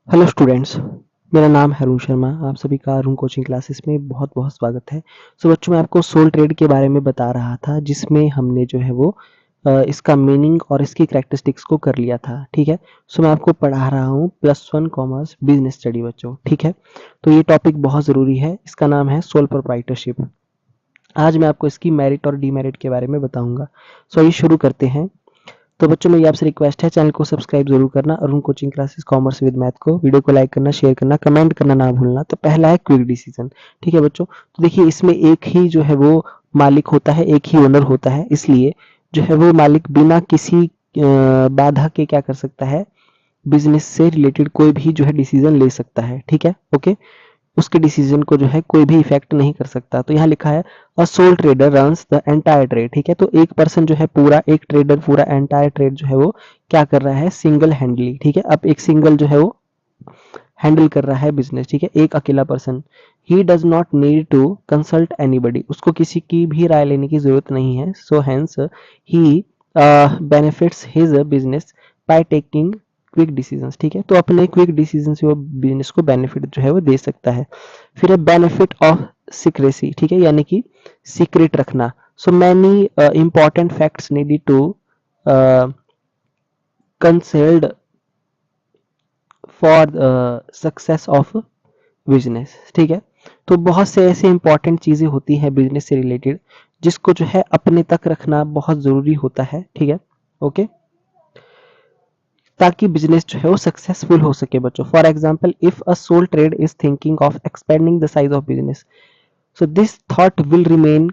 Hello students. मेरा नाम है अरुण शर्मा। आप सभी का अरुण कोचिंग क्लासेस में बहुत बहुत स्वागत है। बच्चों, मैं आपको सोल ट्रेड के बारे में बता रहा था, जिसमें हमने जो है वो इसका मीनिंग और इसकी कैरेक्टरिस्टिक्स को कर लिया था। ठीक है। मैं आपको पढ़ा रहा हूँ +1 कॉमर्स बिजनेस स्टडी बच्चों। ठीक है। तो ये टॉपिक बहुत ज़रूरी है। इसका नाम है सोल प्रोप्राइटरशिप। आज मैं आपको इसकी मेरिट और डीमेरिट के बारे में बताऊंगा। ये शुरू करते हैं। तो बच्चों, मेरी आपसे रिक्वेस्ट है, चैनल को सब्सक्राइब जरूर करना। Arun coaching classes commerce with math को वीडियो को लाइक करना, शेयर करना, कमेंट करना ना भूलना। तो पहला है क्विक डिसीजन। ठीक है बच्चों। तो देखिए, इसमें एक ही जो है वो मालिक होता है, एक ही ओनर होता है, इसलिए जो है वो मालिक बिना किसी बाधा के क्या कर सकता है, बिजनेस से रिलेटेड कोई भी जो है डिसीजन ले सकता है। ठीक है, ओके। उसके डिसीजन को जो है कोई भी इफेक्ट नहीं कर सकता। तो यहाँ लिखा है अ sole trader runs the entire trade. ठीक है। तो एक पर्सन जो है पूरा, एक ट्रेडर पूरा एंटायर ट्रेड जो है वो क्या कर रहा है, सिंगल हैंडली। ठीक है। अब एक सिंगल जो है वो हैंडल कर रहा है बिजनेस। ठीक है। एक अकेला person. He does not need to consult anybody. उसको किसी की भी राय लेने की जरूरत नहीं है। So hence he benefits his business by taking quick decisions. ठीक है। तो अपने क्विक डिसीजन से वो बिजनेस को बेनिफिट जो है वो दे सकता है। फिर है बेनिफिट ऑफ सीक्रेसी। ठीक है, यानी कि सीक्रेट रखना। So many important facts needed to concealed for success of business. ठीक है। तो बहुत से ऐसे इंपॉर्टेंट चीजें होती हैं बिजनेस से रिलेटेड, जिसको जो है अपने तक रखना बहुत जरूरी होता है। ठीक है, ओके। ताकि बिजनेस जो है वो सक्सेसफुल हो सके बच्चों। For example, if a sole trade is thinking of expanding the size of business, so this thought will remain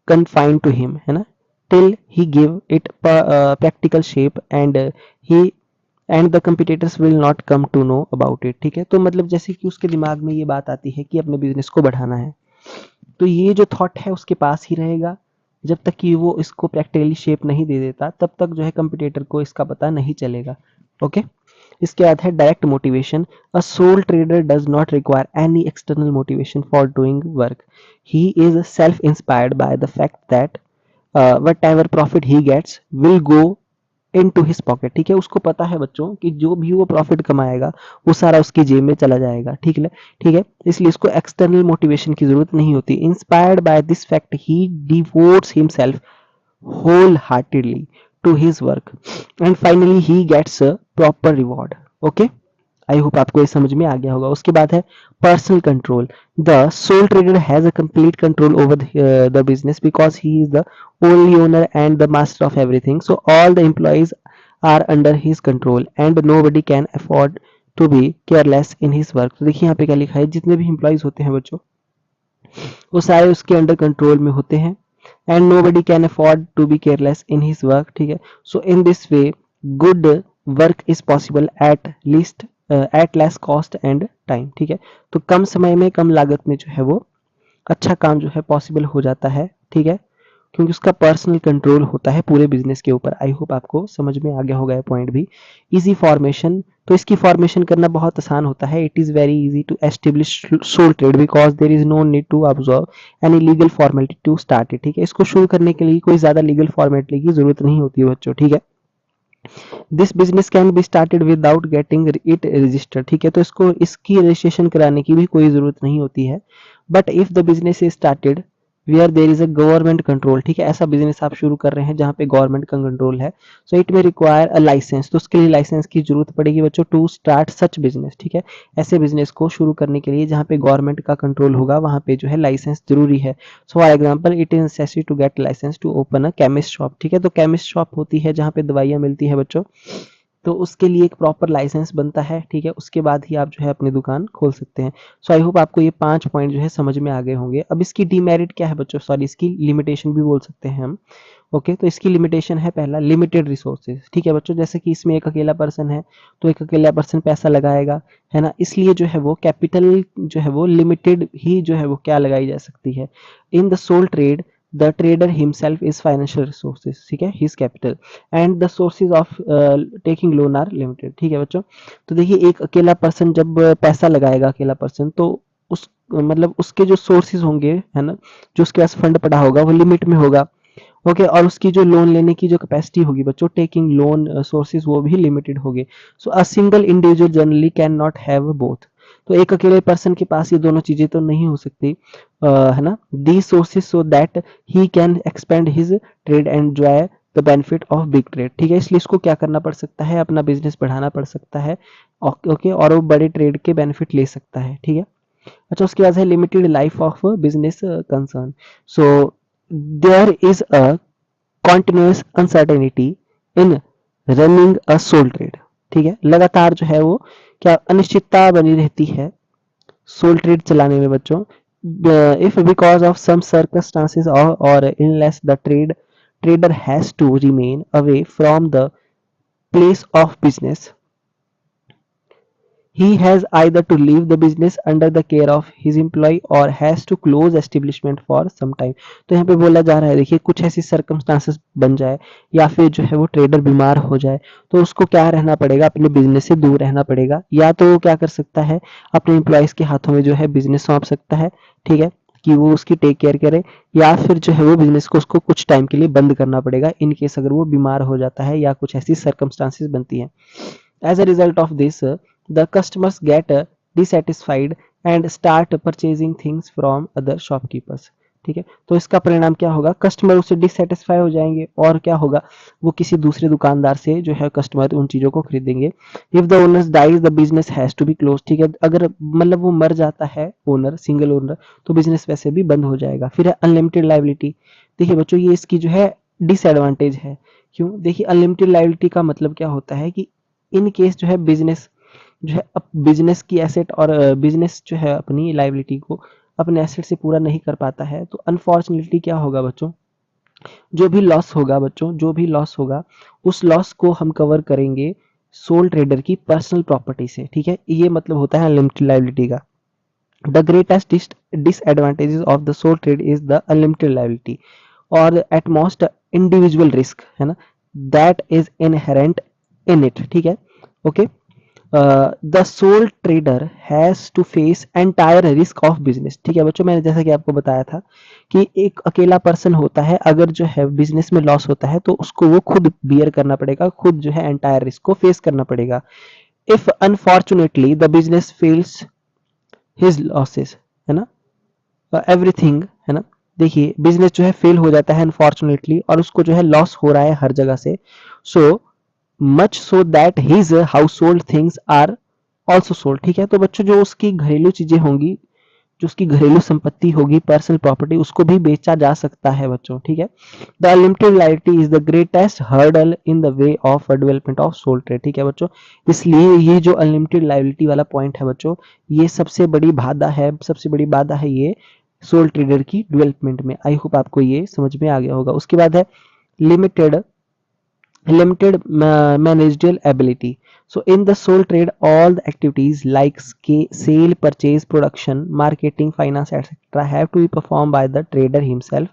confined to him, है ना, till he give it practical shape, and he and the competitors will not come to know about it। ठीक है। तो मतलब जैसे कि उसके दिमाग में ये बात आती है कि अपने बिजनेस को बढ़ाना है, तो ये जो थॉट है उसके पास ही रहेगा। जब तक कि वो इसको प्रैक्टिकली शेप नहीं दे देता, तब तक जो है कंपटीटर को इसका पता नहीं चलेगा। ओके। इसके बाद है direct motivation. A sole trader does not require any external motivation for doing work. He is self inspired by the fact that whatever profit he gets will go into his pocket. ठीक है। उसको पता है बच्चों कि जो भी वो प्रॉफिट कमाएगा वो सारा उसकी जेब में चला जाएगा। ठीक है, ठीक है। इसलिए इसको एक्सटर्नल मोटिवेशन की जरूरत नहीं होती। Inspired by this fact he devotes himself whole heartedly to his work, and finally he gets a proper reward. Okay. I hope आपको ये समझ में आ गया होगा। उसके बाद है personal control. The sole trader has a complete control over the business because he is the only owner and the master of everything. So all the employees are under his control and nobody can afford to be careless in his work. तो देखिए यहाँ पे क्या लिखा है, जितने भी employees होते हैं बच्चों, वो सारे उसके अंडर कंट्रोल में होते हैं। And nobody can afford to be careless in his work. ठीक है। So in this way good work is possible at least at less cost and time. ठीक है। तो कम समय में कम लागत में जो है वो अच्छा काम जो है पॉसिबल हो जाता है। ठीक है। क्योंकि उसका पर्सनल कंट्रोल होता है पूरे बिजनेस के ऊपर। आई होप आपको समझ में आ गया होगा ये पॉइंट भी। Easy formation. तो इसकी फॉर्मेशन करना बहुत आसान होता है। It is very easy to establish sole trade because there is no need to observe any legal formality to start it. ठीक है। इसको शुरू करने के लिए कोई ज्यादा लीगल फॉर्मेलिटी की जरूरत नहीं होती है बच्चों। ठीक है। This business can be started without getting it registered. ठीक है। तो इसको, इसकी रजिस्ट्रेशन कराने की भी कोई जरूरत नहीं होती है। But if the business is started where there is a government control. ठीक है। ऐसा बिजनेस आप शुरू कर रहे हैं जहां पे गवर्नमेंट का कंट्रोल है, सो इट में रिक्वायर अ लाइसेंस। तो उसके लिए लाइसेंस की जरूरत पड़ेगी बच्चों टू स्टार्ट सच बिजनेस। ठीक है। ऐसे बिजनेस को शुरू करने के लिए जहां पे गवर्नमेंट का कंट्रोल होगा, वहां पे जो है लाइसेंस जरूरी है। So for example, it is necessary to get licence to open a chemist shop. ठीक है। तो केमिस्ट शॉप होती है जहां पे दवाइयां मिलती है बच्चों, तो उसके लिए एक प्रॉपर लाइसेंस बनता है। ठीक है। उसके बाद ही आप जो है अपनी दुकान खोल सकते हैं। सो आई होप आपको ये 5 पॉइंट जो है समझ में आ गए होंगे। अब इसकी डीमेरिट क्या है बच्चों, सॉरी, इसकी लिमिटेशन भी बोल सकते हैं हम। ओके। तो इसकी लिमिटेशन है, पहला, लिमिटेड रिसोर्सेज। ठीक है बच्चों, जैसे कि इसमें एक अकेला पर्सन है, तो एक अकेला पर्सन पैसा लगाएगा, है ना, इसलिए जो है वो कैपिटल जो है वो लिमिटेड ही जो है वो क्या लगाई जा सकती है। In the sole trade the trader himself is financial resources. ठीक है, his capital and the sources of taking loan are limited. ठीक है बच्चों। तो देखिए, एक अकेला पर्सन जब पैसा लगाएगा, अकेला पर्सन, तो उस मतलब उसके जो सोर्सेज होंगे, है ना, जो उसके पास फंड पड़ा होगा वो लिमिट में होगा। ओके, और उसकी जो लोन लेने की जो कैपेसिटी होगी बच्चों, टेकिंग लोन सोर्सेज वो भी लिमिटेड होंगे। So a single individual generally can not have both. तो एक अकेले पर्सन के पास ये दोनों चीजें तो नहीं हो सकती, है ना। The sources so that he can expand his trade and enjoy the benefit of big trade, ठीक है। इसलिए इसको क्या करना पड़ सकता है, अपना बिजनेस बढ़ाना पड़ सकता है, ओके, और वो बड़े ट्रेड के बेनिफिट ले सकता है, ठीक है। अच्छा, उसके बाद है limited life of business concern. So there is a continuous uncertainty in running a sole trade, ठीक है। लगातार जो है वो क्या अनिश्चितता बनी रहती है सोल ट्रेड चलाने में बच्चों। If because of some circumstances or इनलेस the trader has to remain away from the place of business, he has either to leave the business under the care of his employee or has to close establishment for some time। तो यहाँ पे बोला जा रहा है, देखिए कुछ ऐसी सर्कमस्टांसेस बन जाए या फिर जो है वो ट्रेडर बीमार हो जाए, तो उसको क्या रहना पड़ेगा, अपने बिजनेस से दूर रहना पड़ेगा, या तो वो क्या कर सकता है, अपने एम्प्लॉयज के हाथों में जो है बिजनेस सौंप सकता है, ठीक है, कि वो उसकी टेक केयर करे, या फिर जो है वो बिजनेस को उसको कुछ टाइम के लिए बंद करना पड़ेगा इन केस अगर वो बीमार हो जाता है या कुछ ऐसी सर्कमस्टांसेस बनती हैं। As a result of this, the customers get dissatisfied and start purchasing things from other shopkeepers। ठीक है, तो इसका परिणाम क्या होगा, कस्टमर उससे डिससेटिस्फाई हो जाएंगे और क्या होगा, वो किसी दूसरे दुकानदार से जो है कस्टमर उन चीजों को खरीदेंगे। If the owners dies the business has to be close, ठीक है, अगर मतलब वो मर जाता है ओनर, सिंगल ओनर, तो बिजनेस वैसे भी बंद हो जाएगा। फिर है अनलिमिटेड लाइबिलिटी। देखिए बच्चों, ये इसकी जो है डिसएडवांटेज है। क्यों, देखिए अनलिमिटेड लाइबिलिटी का मतलब क्या होता है कि इन केस जो है बिजनेस जो है बिजनेस की एसेट और बिजनेस जो है अपनी लाइबिलिटी को अपने एसेट से पूरा नहीं कर पाता है, तो अनफॉर्चुनेटली क्या होगा बच्चों, जो भी लॉस होगा बच्चों, जो भी लॉस होगा उस लॉस को हम कवर करेंगे सोल ट्रेडर की पर्सनल प्रॉपर्टी से, ठीक है। ये मतलब होता है अनलिमिटेड लाइबिलिटी का। The greatest disadvantages of the sole trade is the unlimited liability or at most individual risk, है ना, that is inherent in it, ठीक है। Okay, the sole trader has to face entire risk of business, ठीक है बच्चों, मैंने जैसा कि आपको बताया था कि एक अकेला पर्सन होता है, अगर जो है बिजनेस में लॉस होता है तो उसको वो खुद बियर करना पड़ेगा, खुद जो है एंटायर रिस्क को फेस करना पड़ेगा। If unfortunately the business fails his losses, है ना, एवरीथिंग, है ना। देखिए बिजनेस जो है फेल हो जाता है अनफॉर्चुनेटली और उसको जो है लॉस हो रहा है हर जगह से, so much so that his household things are also sold, ठीक है। तो बच्चों जो उसकी घरेलू चीजें होंगी, जो उसकी घरेलू संपत्ति होगी, पर्सनल प्रॉपर्टी, उसको भी बेचा जा सकता है बच्चों, ठीक है। The unlimited liability is the greatest hurdle in the way of development of sole trade, ठीक है बच्चों। इसलिए ये जो अनलिमिटेड लाइबिलिटी वाला पॉइंट है बच्चों, ये सबसे बड़ी बाधा है, सबसे बड़ी बाधा है ये सोल ट्रेडर की डेवलपमेंट में। आई होप आपको ये समझ में आ गया होगा। उसके बाद है limited limited managerial ability. So in the sole trade, all the activities like sale, purchase, production, marketing, finance, etc. have to be performed by the trader himself,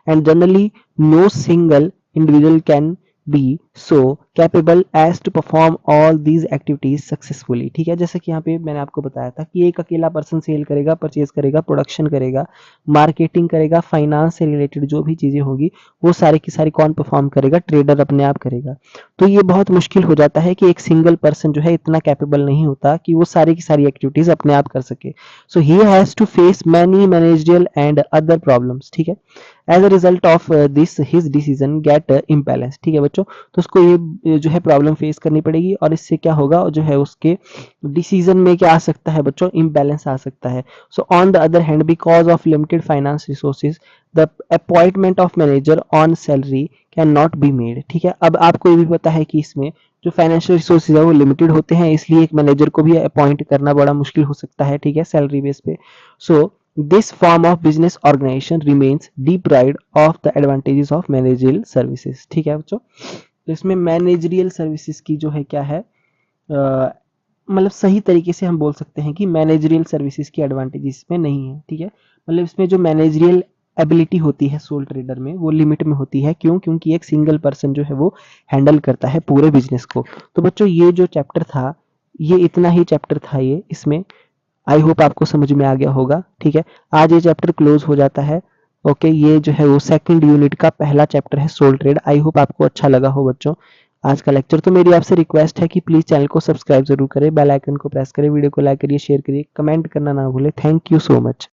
and generally no single individual can be so capable as to perform all these activities successfully, ठीक है। जैसे कि यहाँ पे मैंने आपको बताया था कि एक अकेला पर्सन सेल करेगा, परचेज करेगा, प्रोडक्शन करेगा, मार्केटिंग करेगा, फाइनेंस से रिलेटेड जो भी चीजें होंगी वो सारी की सारी कौन परफॉर्म करेगा, ट्रेडर अपने आप करेगा। तो ये बहुत मुश्किल हो जाता है कि एक सिंगल पर्सन जो है इतना कैपेबल नहीं होता कि वो सारी की सारी एक्टिविटीज अपने आप कर सके। So he has to face many managerial and other problems, ठीक है। As a result of this his decision get imbalance, ठीक है बच्चों। तो उसको ये जो है प्रॉब्लम फेस करनी पड़ेगी और इससे क्या होगा, जो है उसके डिसीजन में क्या आ सकता है बच्चों, इम्बैलेंस आ सकता है। So on the other hand, because of limited finance resources, the appointment of manager on salary can not be made, ठीक है। अब आपको ये भी पता है कि इसमें जो फाइनेंशियल रिसोर्सेज है वो लिमिटेड होते हैं, इसलिए एक मैनेजर को भी अपॉइंट करना बड़ा मुश्किल हो सकता है, ठीक है, salary base pay. So this form of business organisation remains deprived of the advantages of managerial services, ठीक है बच्चों। तो इसमें मैनेजरियल सर्विसेज की जो है क्या है, मतलब सही तरीके से हम बोल सकते हैं कि मैनेजरियल सर्विसेज की एडवांटेज इसमें नहीं है, ठीक है। मतलब इसमें जो मैनेजरियल एबिलिटी होती है सोल ट्रेडर में वो लिमिट में होती है। क्यों, क्योंकि एक सिंगल पर्सन जो है वो हैंडल करता है पूरे बिजनेस को। तो बच्चों ये जो चैप्टर था, ये इतना ही चैप्टर था ये, इसमें आई होप आपको समझ में आ गया होगा, ठीक है। आज ये चैप्टर क्लोज हो जाता है। ओके, ये जो है वो सेकंड यूनिट का पहला चैप्टर है सोल ट्रेड। आई होप आपको अच्छा लगा हो बच्चों आज का लेक्चर। तो मेरी आपसे रिक्वेस्ट है कि प्लीज चैनल को सब्सक्राइब जरूर करें, बेल आइकन को प्रेस करें, वीडियो को लाइक करिए, शेयर करिए, कमेंट करना ना भूलें। Thank you so much.